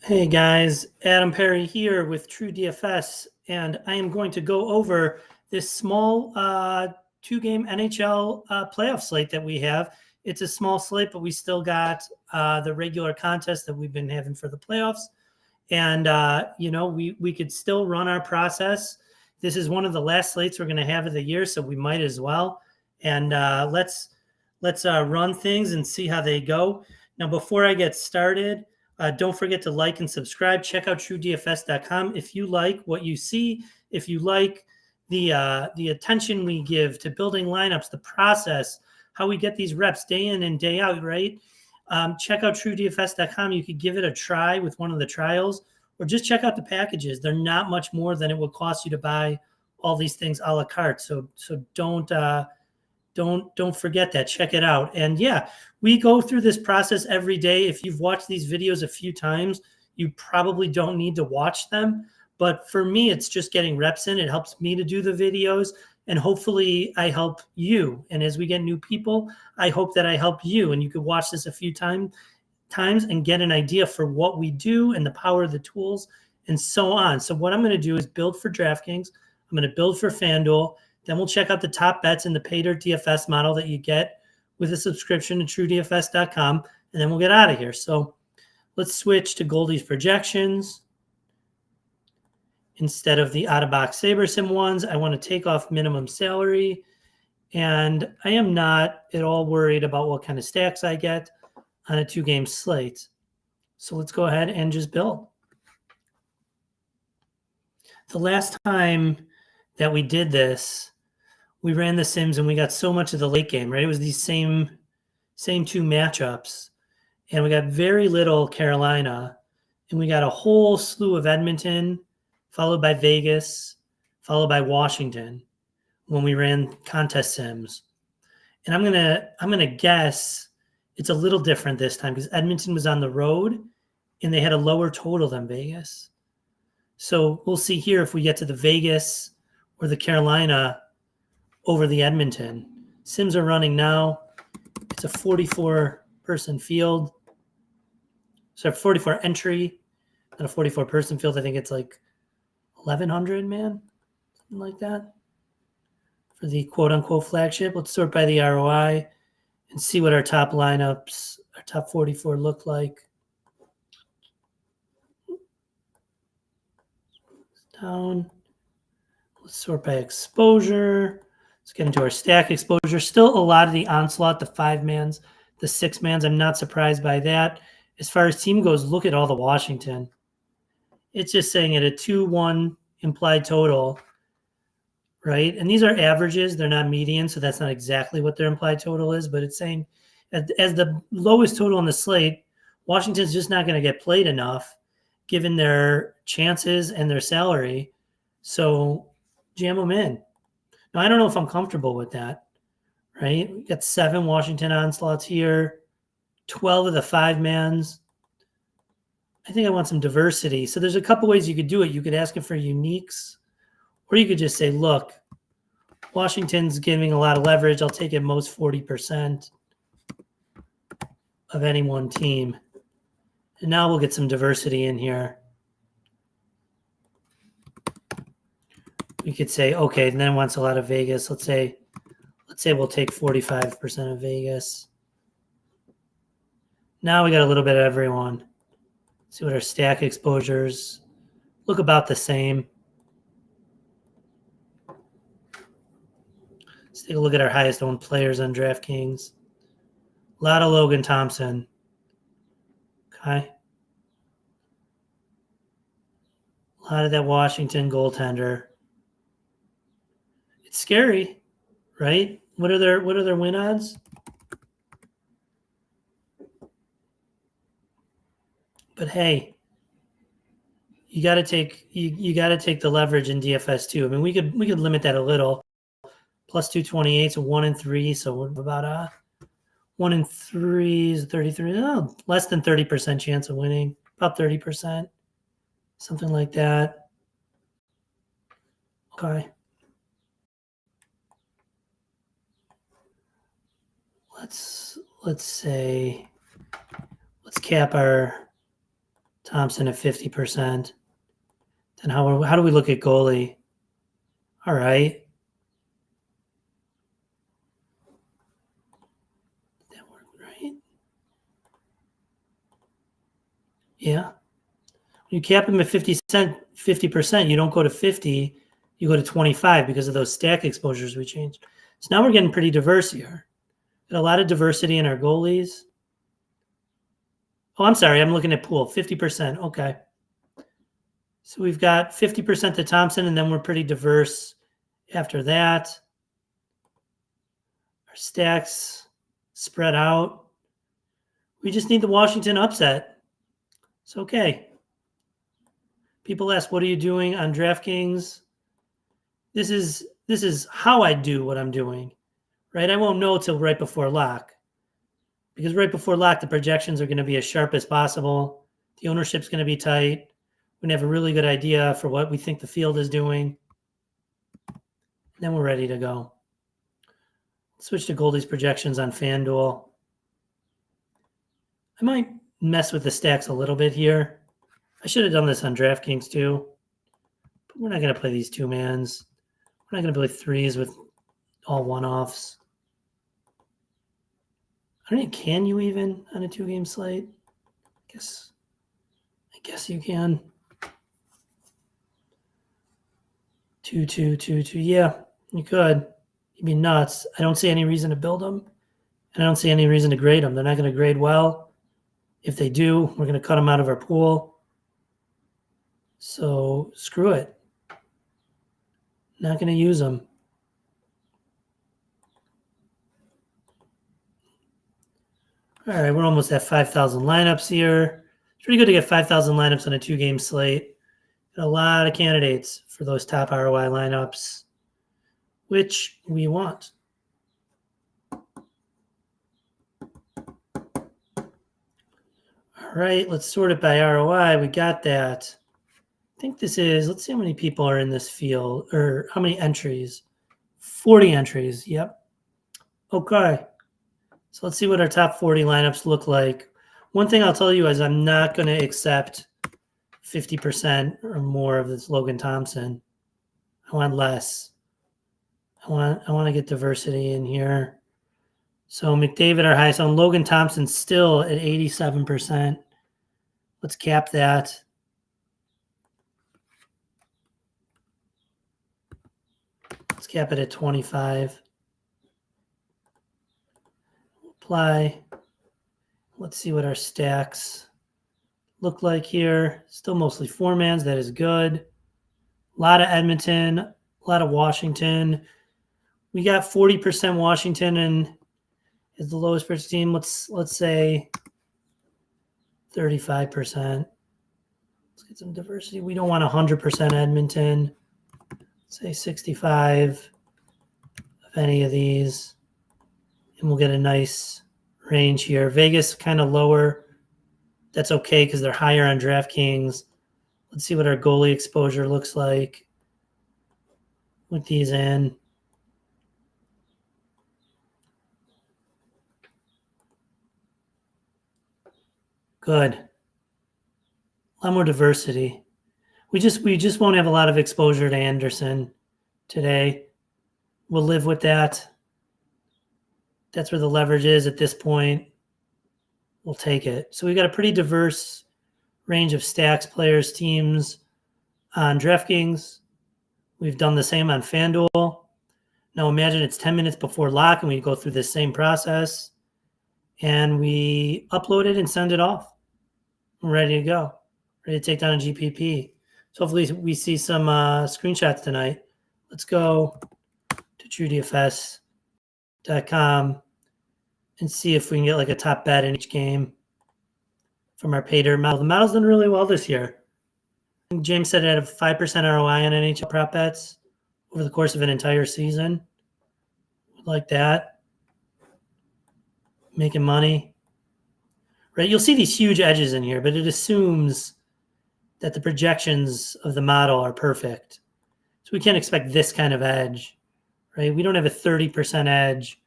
Hey guys, Adam Perry here with TrueDFS, and I am going to go over this small two-game NHL playoff slate that we have. It's a small slate, but we still got the regular contest that we've been having for the playoffs, and we could still run our process. This is one of the last slates we're going to have of the year, so we might as well. And let's run things and see how they go. Now, before I get started. Don't forget to like and subscribe. Check out TrueDFS.com if you like what you see. If you like the attention we give to building lineups, the process, how we get these reps day in and day out, right? Check out TrueDFS.com. You could give it a try with one of the trials, or just check out the packages. They're not much more than it would cost you to buy all these things a la carte. So don't forget that. Check it out. And yeah, we go through this process every day. If you've watched these videos a few times, you probably don't need to watch them. But for me, it's just getting reps in. It helps me to do the videos, and hopefully I help you. And as we get new people, I hope that I help you. And you could watch this a few times and get an idea for what we do and the power of the tools and so on. So what I'm going to do is build for DraftKings. I'm going to build for FanDuel. Then we'll check out the top bets in the pay dirt DFS model that you get with a subscription to TrueDFS.com, and then we'll get out of here. So let's switch to Goldie's projections. Instead of the out-of-box SaberSim ones, I want to take off minimum salary, and I am not at all worried about what kind of stacks I get on a two-game slate. So let's go ahead and just build. The last time that we did this, we ran the Sims and we got so much of the late game, right? It was these same two matchups, and we got very little Carolina, and we got a whole slew of Edmonton, followed by Vegas, followed by Washington when we ran contest Sims. And I'm gonna guess it's a little different this time because Edmonton was on the road and they had a lower total than Vegas. So we'll see here if we get to the Vegas or the Carolina over the Edmonton. Sims are running now. It's a 44-person field. So 44 entry, not a 44-person field. I think it's like 1,100, man, something like that for the quote-unquote flagship. Let's sort by the ROI and see what our top lineups, our top 44 look like. Down. Let's sort by exposure. Let's get into our stack exposure. Still a lot of the onslaught, the 5-mans, the 6-mans. I'm not surprised by that. As far as team goes, look at all the Washington. It's just saying at a 2-1 implied total, right? And these are averages. They're not median, so that's not exactly what their implied total is, but it's saying as the lowest total on the slate, Washington's just not going to get played enough given their chances and their salary. So jam them in. Now, I don't know if I'm comfortable with that, right? We got 7 Washington onslaughts here, 12 of the 5-mans. I think I want some diversity. So there's a couple ways you could do it. You could ask it for uniques, or you could just say, look, Washington's giving a lot of leverage. I'll take at most 40% of any one team. And now we'll get some diversity in here. We could say, okay, and then wants a lot of Vegas. Let's say we'll take 45% of Vegas. Now we got a little bit of everyone. See what our stack exposures look about the same. Let's take a look at our highest owned players on DraftKings. A lot of Logan Thompson. Okay. A lot of that Washington goaltender. It's scary, right? What are their win odds? But hey, you got to take the leverage in DFS too. I mean, we could limit that a little. Plus 228, so 1 in 3, so we're about 1 in 3 is 33. Oh, less than 30% chance of winning, about 30%, something like that. Okay. Let's say, let's cap our Thompson at 50%. Then how do we look at goalie? All right. That worked, right? Yeah. You cap him at 50%, you don't go to 50, you go to 25 because of those stack exposures we changed. So now we're getting pretty diverse here. Got a lot of diversity in our goalies. Oh, I'm sorry. I'm looking at pool. 50%. Okay. So we've got 50% to Thompson, and then we're pretty diverse after that. Our stacks spread out. We just need the Washington upset. It's okay. People ask, what are you doing on DraftKings? This is how I do what I'm doing, right? I won't know till right before lock, because right before lock, the projections are going to be as sharp as possible. The ownership's going to be tight. We're going to have a really good idea for what we think the field is doing. And then we're ready to go. Switch to Goldie's projections on FanDuel. I might mess with the stacks a little bit here. I should have done this on DraftKings too. But we're not going to play these two-mans. We're not going to play threes with all one-offs. I don't know, can you even on a two-game slate? I guess you can. 2-2-2-2. Yeah, you could. You'd be nuts. I don't see any reason to build them, and I don't see any reason to grade them. They're not going to grade well. If they do, we're going to cut them out of our pool. So screw it. Not going to use them. All right, we're almost at 5,000 lineups here. It's pretty good to get 5,000 lineups on a two-game slate. Got a lot of candidates for those top ROI lineups, which we want. All right, let's sort it by ROI. We got that. I think this is, let's see how many people are in this field, or how many entries. 40 entries, yep. Okay. So let's see what our top 40 lineups look like. One thing I'll tell you is I'm not going to accept 50% or more of this Logan Thompson. I want less. I want to get diversity in here. So McDavid, our highest on. Logan Thompson still at 87%. Let's cap that. Let's cap it at 25. Apply. Let's see what our stacks look like here. Still mostly four-mans. That is good. A lot of Edmonton, a lot of Washington. We got 40% Washington and is the lowest purchase team. Let's say 35%. Let's get some diversity. We don't want 100% Edmonton. Let's say 65 of any of these. And we'll get a nice range here. Vegas kind of lower. That's okay because they're higher on DraftKings. Let's see what our goalie exposure looks like with these in. Good. A lot more diversity. We just won't have a lot of exposure to Anderson today. We'll live with that. That's where the leverage is at this point. We'll take it. So we got a pretty diverse range of stacks, players, teams on DraftKings. We've done the same on FanDuel. Now imagine it's 10 minutes before lock and we go through this same process and we upload it and send it off. We're ready to go. Ready to take down a GPP. So hopefully we see some screenshots tonight. Let's go to TrueDFS.com and see if we can get like a top bet in each game from our pay dirt model. The model's done really well this year. I think James said it had a 5% ROI on NHL prop bets over the course of an entire season. Like that. Making money. Right? You'll see these huge edges in here, but it assumes that the projections of the model are perfect. So we can't expect this kind of edge, right? We don't have a 30% edge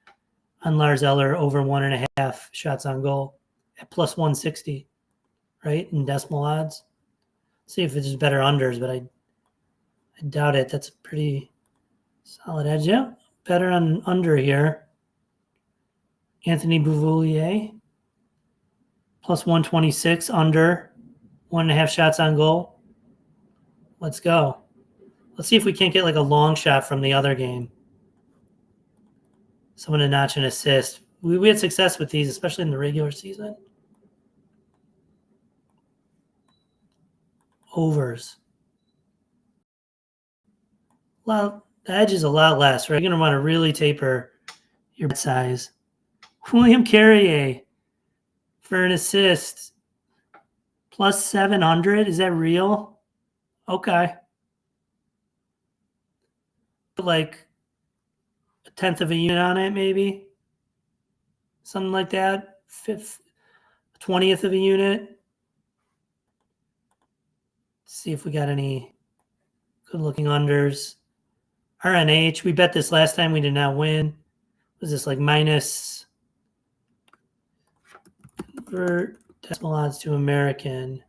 on Lars Eller over 1.5 shots on goal at plus 160, right, in decimal odds. See if it's better unders, but I doubt it. That's a pretty solid edge. Yeah, better on under here. Anthony Bouvillier, plus 126 under, 1.5 shots on goal. Let's go. Let's see if we can't get like a long shot from the other game. Someone to notch an assist. We had success with these, especially in the regular season. Overs. Well, the edge is a lot less, right? You're going to want to really taper your bet size. William Carrier for an assist. Plus 700. Is that real? Okay. Like a 1/10 of a unit on it, maybe. Something like that. 20th of a unit. See if we got any good looking unders. RNH, we bet this last time, we did not win. Was this like minus convert decimal odds to American?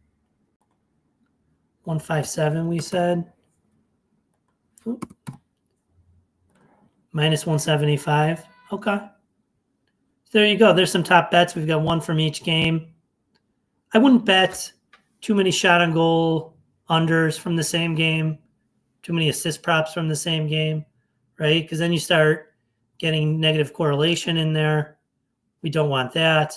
157, we said. Oop. Minus 175. Okay. There you go. There's some top bets. We've got one from each game. I wouldn't bet too many shot on goal unders from the same game, too many assist props from the same game, right? Because then you start getting negative correlation in there. We don't want that.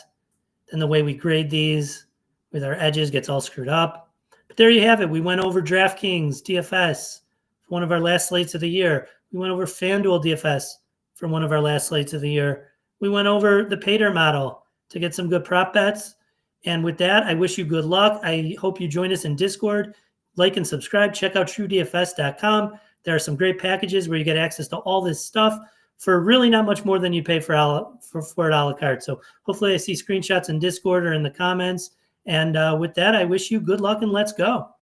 Then the way we grade these with our edges gets all screwed up. But there you have it. We went over DraftKings DFS for one of our last slates of the year. We went over FanDuel DFS for one of our last slates of the year. We went over the Pater model to get some good prop bets. And with that, I wish you good luck. I hope you join us in Discord. Like and subscribe. Check out TrueDFS.com. There are some great packages where you get access to all this stuff for really not much more than you pay for it a la carte. So hopefully I see screenshots in Discord or in the comments. And with that, I wish you good luck and let's go.